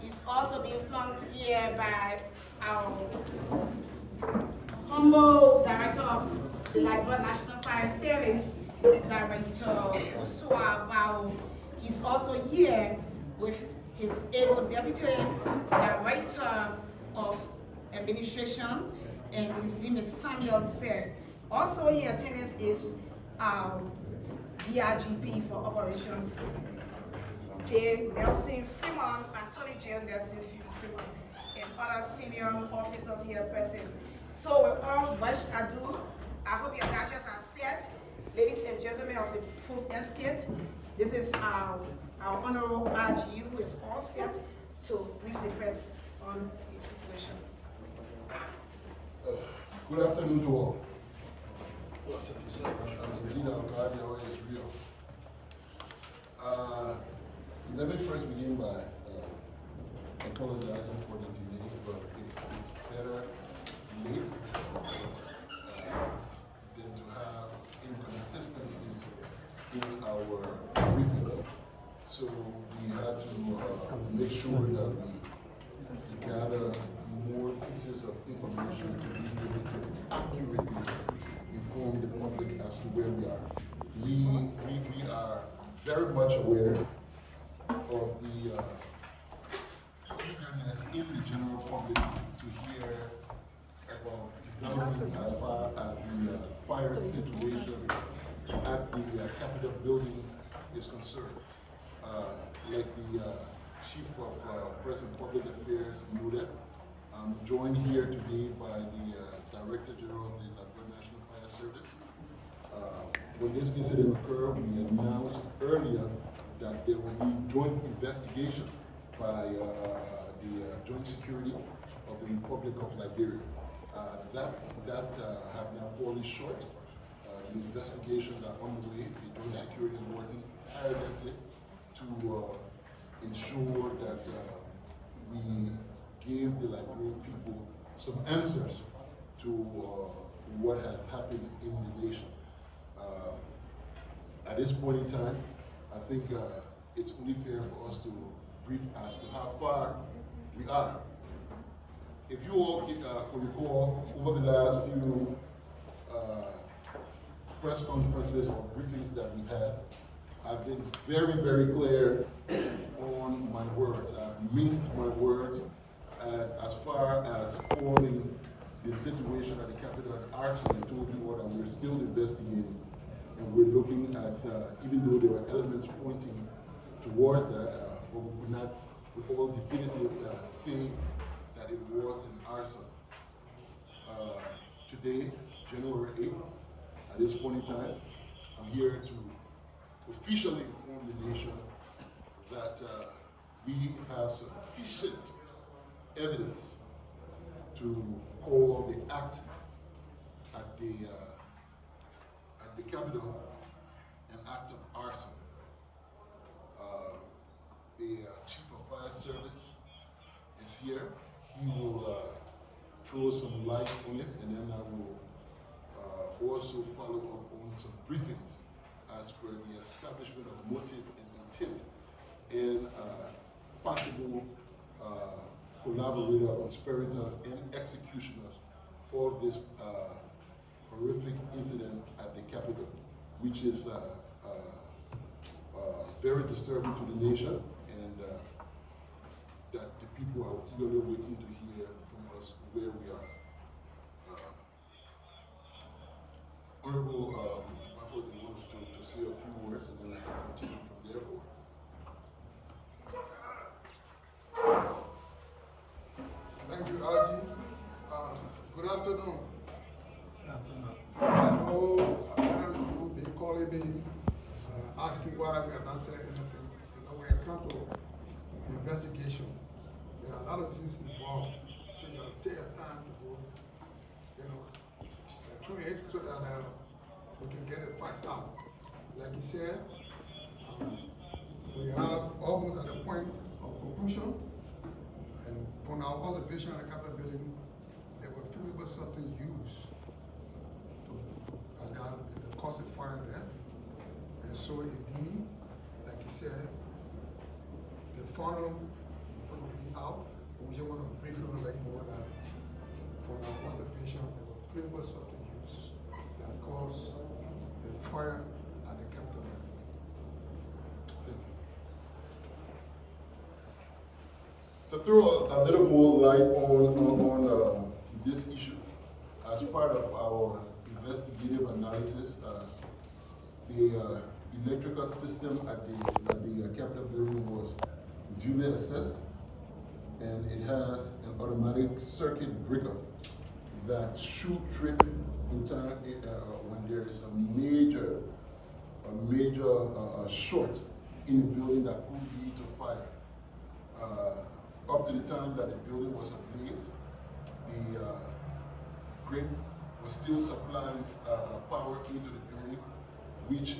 He's also being flanked here by our humble director of the Liberia National Fire Service, Director Osua Bao. He's also here with his able deputy director of administration, and his name is Samuel Fair. Also in attendance is the IGP for operations, J. Nelson Freeman, Attorney General Nelson Freeman, and other senior officers here present. So without much ado, I hope your gadgets are set. Ladies and gentlemen of the 4th Estate, this is our Honorable RG, who is all set to brief the press on the situation. Good afternoon to all. Indeed, our God is real. Let me first begin by apologizing for the delay, but it's better late than to have inconsistencies in our briefing. So we had to make sure that we gather more pieces of information to be able to accurately inform the public as to where we are. We are very much aware of the eagerness in the general public to hear about developments as far as the fire situation at the Capitol building is concerned. Like the Chief of Press and Public Affairs noted, I'm joined here today by the Director General of the Liberia National Fire Service. When this incident occurred, we announced earlier that there will be joint investigation by the Joint Security of the Republic of Liberia. That have now fallen short. The investigations are underway. The Joint Security is working tirelessly to ensure that we give the Liberian people some answers to what has happened in the nation. At this point in time, I think it's only fair for us to brief as to how far we are. If you all can recall, over the last few press conferences or briefings that we've had, I've been very, very clear on my words. I've minced my words as far as calling the situation at the Capitol and arson and told you all that we're still investigating. And we're looking at, even though there are elements pointing towards that, but we could not with all definitive say that it was an arson. Today, January 8th, at this point in time, I'm here to officially inform the nation that we have sufficient evidence to call the act at the Capitol an act of arson. The Chief of Fire Service is here. He will throw some light on it, and then I will also follow up on some briefings as per the establishment of motive and intent and possible collaborator, conspirators, and executioners of this horrific incident at the Capitol, which is very disturbing to the nation, and that the people are eagerly waiting to hear from us where we are. Honorable Buffalo, if you want to say a few words, and then I can continue from there. Thank you, Archie. Good afternoon. I know people will be calling me, asking why we have not said anything. When it comes to investigation, there are a lot of things involved. So you have to take your time to go, through it so that we can get it fast out. Like you said, we are almost at the point of conclusion. And from our observation at the Capitol building, there were flammable substance used to cause the fire there. And so indeed, like you said, the funnel out, but we just want to briefly let you know that from our observation, there was clinical substance use that caused the fire at the Capitol building. To throw a little more light on this issue, as part of our investigative analysis, the electrical system at the Capitol building was duly assessed, and it has an automatic circuit breaker that should trip in time when there is a major short in the building that could lead to fire. Up to the time that the building was ablaze, the grid was still supplying power into the building, which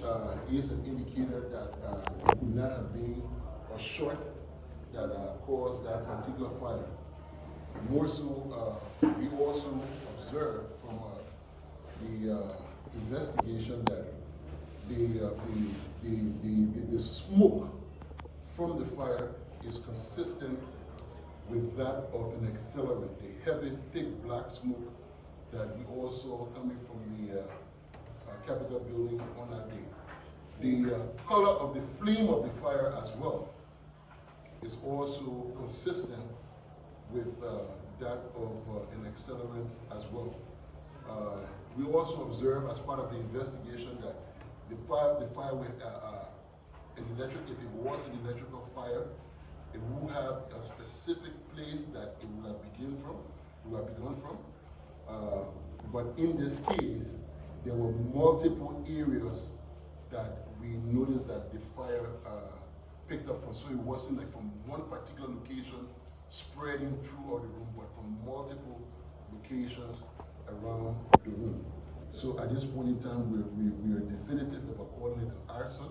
is an indicator that it could not have been a short that caused that particular fire. More so, we also observed from the investigation that the smoke from the fire is consistent with that of an accelerant, the heavy, thick black smoke that we also coming from the Capitol building on that day. The color of the flame of the fire as well is also consistent with that of an accelerant as well. We also observe as part of the investigation that the fire with an electric, if it was an electrical fire, it will have a specific place that it will have begun from. But in this case, there were multiple areas that we noticed that the fire picked up from. So it wasn't like from one particular location spreading throughout the room, but from multiple locations around the room. So at this point in time, we are definitive about calling it an arson.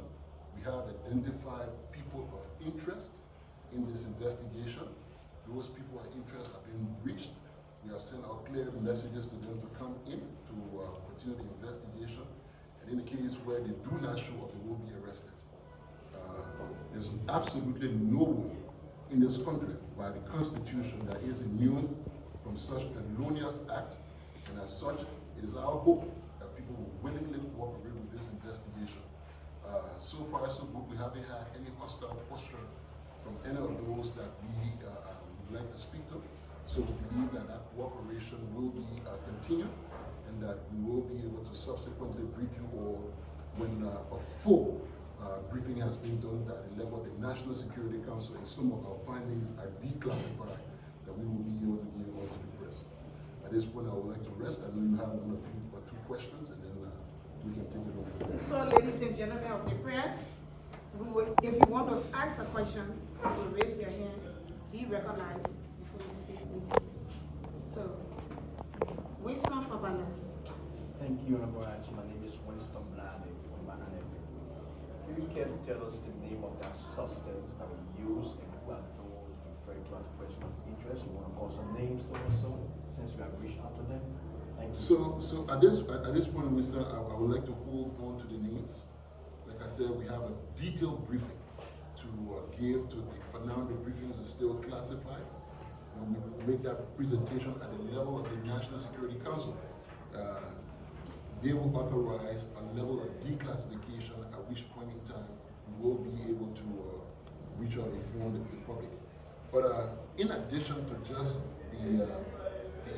We have identified people of interest in this investigation. Those people of interest have been reached. We have sent out clear messages to them to come in to continue the investigation. And in the case where they do not show up, they will be arrested. There's absolutely no one in this country by the Constitution that is immune from such felonious act. And as such, it is our hope that people will willingly cooperate with this investigation. So far, so good. We haven't had any hostile posture from any of those that we would like to speak to. So we believe that that cooperation will be continued, and that we will be able to subsequently brief you, or when a full briefing has been done at the level of the National Security Council and some of our findings are declassified, that we will be able to give all to the press. At this point, I would like to rest. I know you have one or two questions, and then we can take it on. So, ladies and gentlemen of the press, if you want to ask a question, you raise your hand, be recognized before you speak, please. So, Winston from Banana. Thank you, Honorable Archie. My name is Winston Blading from Banana. If you can tell us the name of that substance that we use and who are those referred to as person of interest? You want to call some names to us, so since we have reached out to them? Thank you. So at this point, Mr., I would like to hold on to the names. Like I said, we have a detailed briefing to give to the, for now the briefings are still classified. When we make that presentation at the level of the National Security Council, they will authorize a level of declassification, at which point in time we will be able to reach out and inform the public. But in addition to just the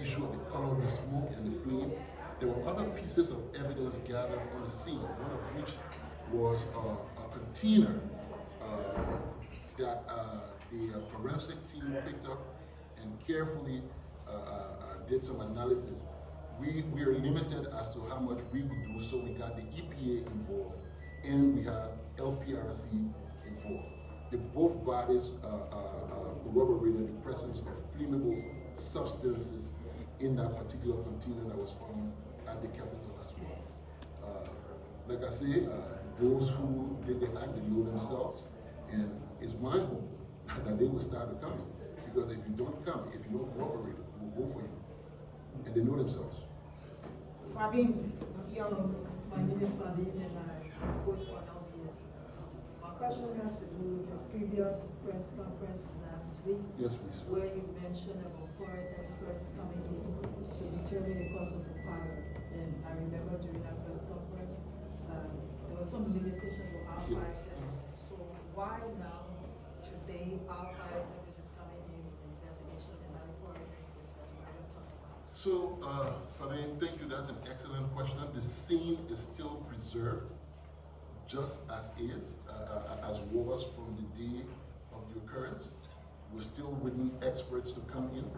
issue of the color of the smoke and the flame, there were other pieces of evidence gathered on the scene, one of which was a container that the forensic team picked up and carefully did some analysis. We are limited as to how much we would do, so we got the EPA involved and we have LPRC involved. Both bodies corroborated the presence of flammable substances in that particular container that was found at the Capitol as well. Like I say, those who did the act, they know themselves, and it's my hope that they will start to come. Because if you don't come, if you don't cooperate, we'll go for you. And they know themselves. Fabian, My name is Fabian and I work for LPS. My question has to do with your previous press conference last week. Yes, please. Where you mentioned about foreign experts coming in to determine the cause of the fire. And I remember during that press conference, there was some limitation to our Yeah. fire service. So why now, today, our fire service is coming in with an investigation and not a foreign experts that we were talking about? So, Fabian, thank you. That's an excellent question. The scene is still preserved, just as was from the day of the occurrence. We're still waiting experts to come in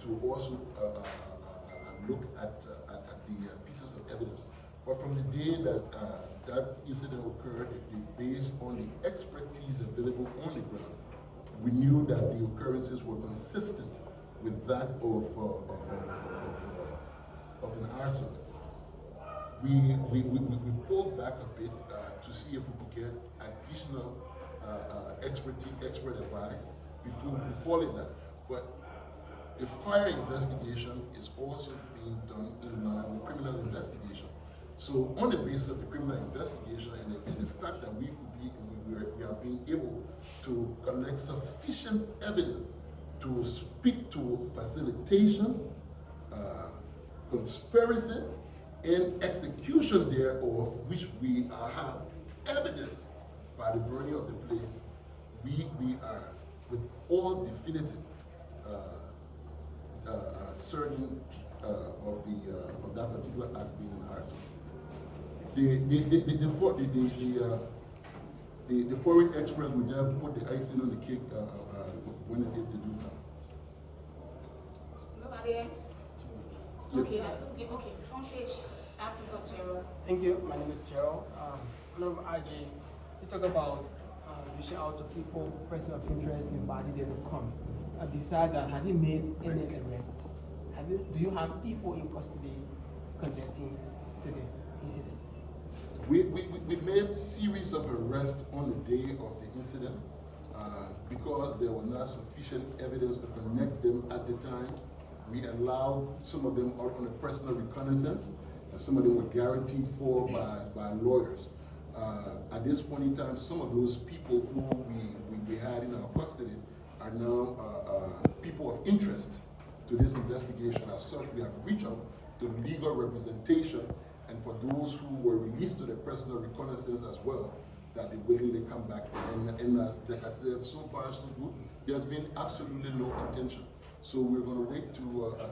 to also look at the pieces of evidence. But from the day that that incident occurred, based on the expertise available on the ground, we knew that the occurrences were consistent with that of an arson. We pulled back a bit to see if we could get additional expert advice before we call it that. But the fire investigation is also being done in line with criminal investigation. So on the basis of the criminal investigation and the fact that we are being able to collect sufficient evidence to speak to facilitation, conspiracy, and execution thereof, which we have evidence by the burning of the place, we are with all definitive certain of that particular act being arson. The foreign experts will then put the icing on the cake when and if they do come. Nobody else? Okay, okay, front page, Africa, Gerald. Thank you. My name is Gerald. Honorable IG, you talk about reaching out to people, person of interest, the body they will come. Beside that, have you made any arrest? Do you have people in custody connecting to this incident? We made series of arrests on the day of the incident because there was not sufficient evidence to connect them at the time. We allowed some of them on a personal reconnaissance, and some of them were guaranteed for by lawyers. At this point in time, some of those people who we had in our custody are now people of interest to this investigation. As such, we have reached out to legal representation, and for those who were released to the personal reconnaissance as well, that they willingly come back. And like I said, so far so good. There's been absolutely no contention. So we're going to wait to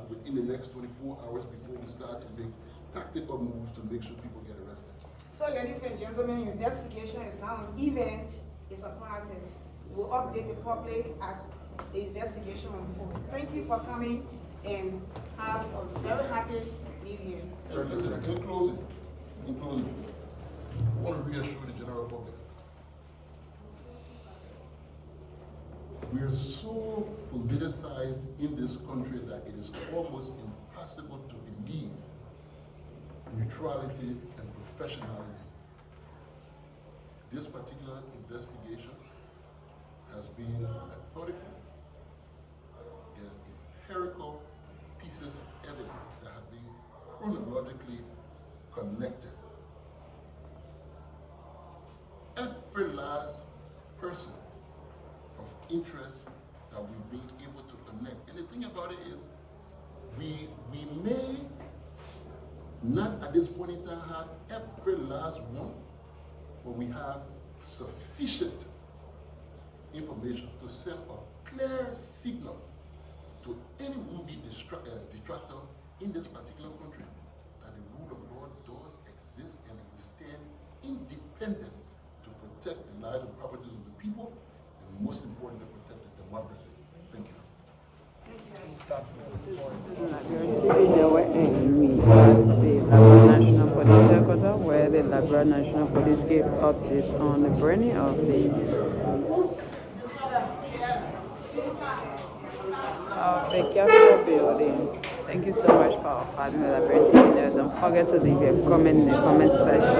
within the next 24 hours before we start to make tactical moves to make sure people get arrested. So, ladies and gentlemen, investigation is not an event, it's a process. We'll update the public as the investigation unfolds. Thank you for coming and have a very happy New Year. Listen, in closing, I want to reassure the general public. We are so politicized in this country that it is almost impossible to believe neutrality and professionalism. This particular investigation has been methodical. There's empirical pieces of evidence that have been chronologically connected. Every last person of interest that we've been able to connect. And the thing about it is, we may not at this point in time have every last one, but we have sufficient information to send a clear signal to any would-be detractor in this particular country that the rule of law does exist and it will stand independent to protect the lives and properties of the people, and most importantly, protect the democracy. Thank you. National Police Headquarters, where the Liberia National Police gave updates on the burning of the Capitol building. Thank you so much for having the Liberian. Don't forget to leave your comment in the comment section.